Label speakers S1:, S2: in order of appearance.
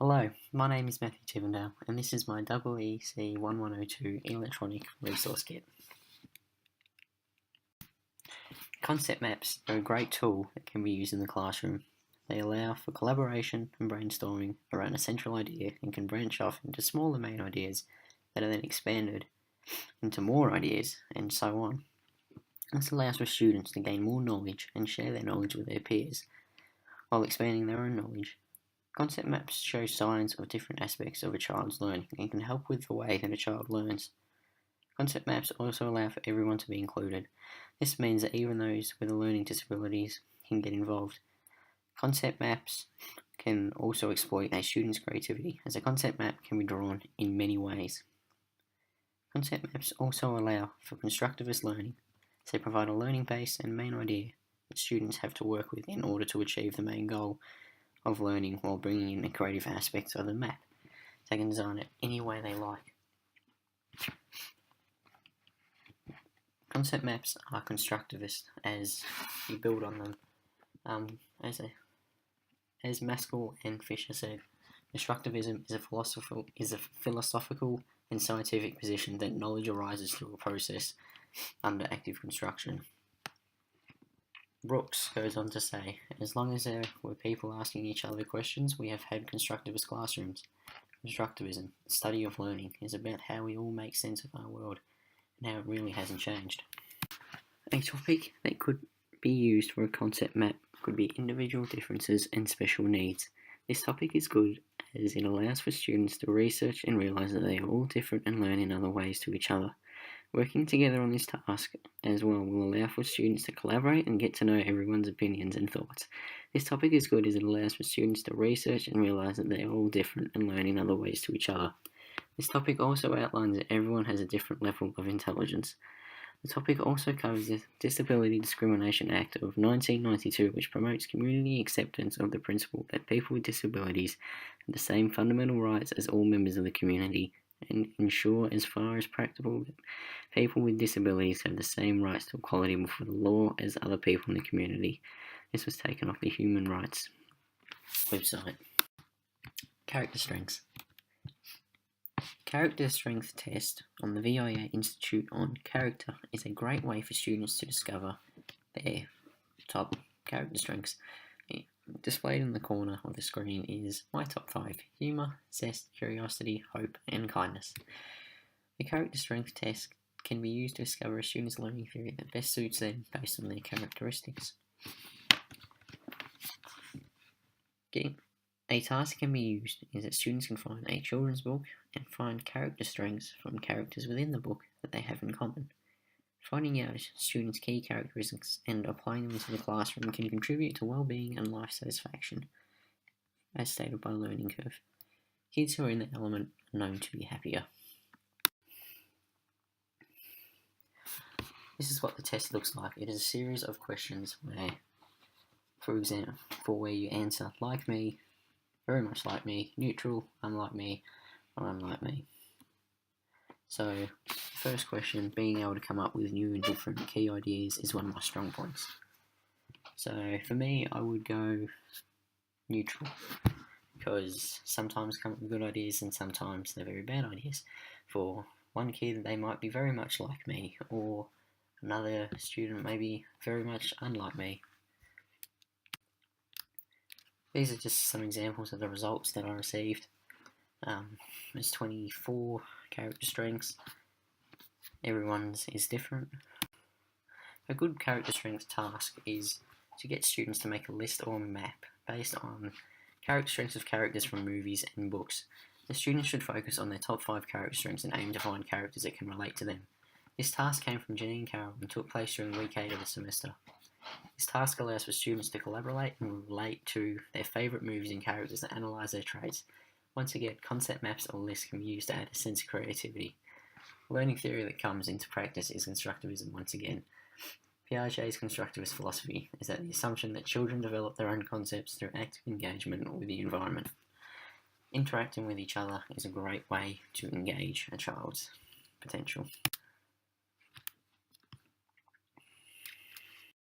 S1: Hello, my name is Matthew Tivendale, and this is my EEC1102 electronic resource kit. Concept maps are a great tool that can be used in the classroom. They allow for collaboration and brainstorming around a central idea and can branch off into smaller main ideas that are then expanded into more ideas, and so on. This allows for students to gain more knowledge and share their knowledge with their peers, while expanding their own knowledge. Concept maps show signs of different aspects of a child's learning and can help with the way that a child learns. Concept maps also allow for everyone to be included. This means that even those with learning disabilities can get involved. Concept maps can also exploit a student's creativity, as a concept map can be drawn in many ways. Concept maps also allow for constructivist learning, as they provide a learning base and main idea that students have to work with in order to achieve the main goal of learning, while bringing in the creative aspects of the map. They can design it any way they like. Concept maps are constructivist, as you build on them. As Maskell and Fisher said, constructivism is a philosophical and scientific position that knowledge arises through a process under active construction. Brooks goes on to say, as long as there were people asking each other questions, we have had constructivist classrooms. Constructivism, the study of learning, is about how we all make sense of our world and how it really hasn't changed. A topic that could be used for a concept map could be individual differences and special needs. This topic is good as it allows for students to research and realise that they are all different and learn in other ways to each other. Working together on this task as well will allow for students to collaborate and get to know everyone's opinions and thoughts. This topic is good as it allows for students to research and realise that they are all different and learn in other ways to each other. This topic also outlines that everyone has a different level of intelligence. The topic also covers the Disability Discrimination Act of 1992, which promotes community acceptance of the principle that people with disabilities have the same fundamental rights as all members of the community, and ensure as far as practicable that people with disabilities have the same rights to equality before the law as other people in the community. This was taken off the Human Rights website. Character strengths. Character strength test on the VIA Institute on Character is a great way for students to discover their top character strengths. Displayed in the corner of the screen is my top 5: humour, zest, curiosity, hope, and kindness. The character strength test can be used to discover a student's learning theory that best suits them based on their characteristics. A task can be used is that students can find a children's book and find character strengths from characters within the book that they have in common. Finding out students' key characteristics and applying them into the classroom can contribute to well-being and life satisfaction, as stated by Learning Curve. Kids who are in the element are known to be happier. This is what the test looks like. It is a series of questions where, for example, where you answer like me, very much like me, neutral, unlike me, or unlike me. So, the first question, being able to come up with new and different key ideas, is one of my strong points. So, for me, I would go neutral, because sometimes come up with good ideas and sometimes they're very bad ideas. For one kid, they might be very much like me, or another student may be very much unlike me. These are just some examples of the results that I received. There's 24 character strengths. Everyone's is different. A good character strength task is to get students to make a list or a map based on character strengths of characters from movies and books. The students should focus on their top 5 character strengths and aim to find characters that can relate to them. This task came from Janine Carroll and took place during week 8 of the semester. This task allows for students to collaborate and relate to their favourite movies and characters and analyse their traits. Once again, concept maps or lists can be used to add a sense of creativity. Learning theory that comes into practice is constructivism once again. Piaget's constructivist philosophy is that the assumption that children develop their own concepts through active engagement with the environment. Interacting with each other is a great way to engage a child's potential.